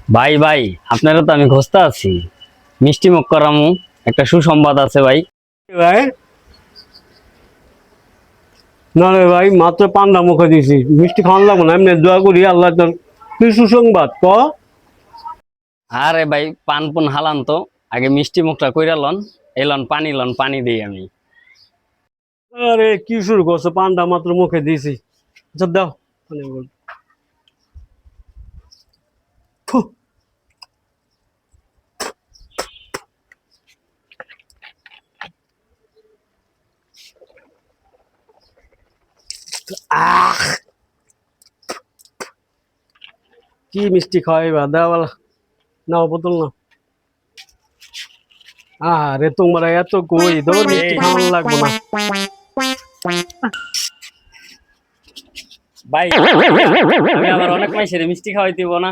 ভাই ভাই, আপনারা তো আমি ঘোষতা আছি, মিষ্টি মুখ করামু, একটা সুসংবাদ আছে ভাই। ভাই না রে ভাই, মাত্র পান্ডা মুখে দিছি, মিষ্টি খাওয়ান লাগবো না, এমনি দোয়া করি আল্লাহ তোর কি সুসংবাদ ক। আরে ভাই, পান পুন হালান তো, আগে মিষ্টি মুখটা কইরা লন, লন পানি দেই আমি। আরে কি শুরু করছো, পান্ডা মাত্র মুখে দিছি। আচ্ছা দাও পানি বল। ফু, আহ কি মিষ্টি খাওয়াইবা দেওয়ালা, নাও বোতল না। আরে তোমরা এত কই দাও, মিষ্টি এই খাওয়ান লাগবো না। ভাই, আমি আবার অনেক মাইসের মিষ্টি খাওয়াই দিব না।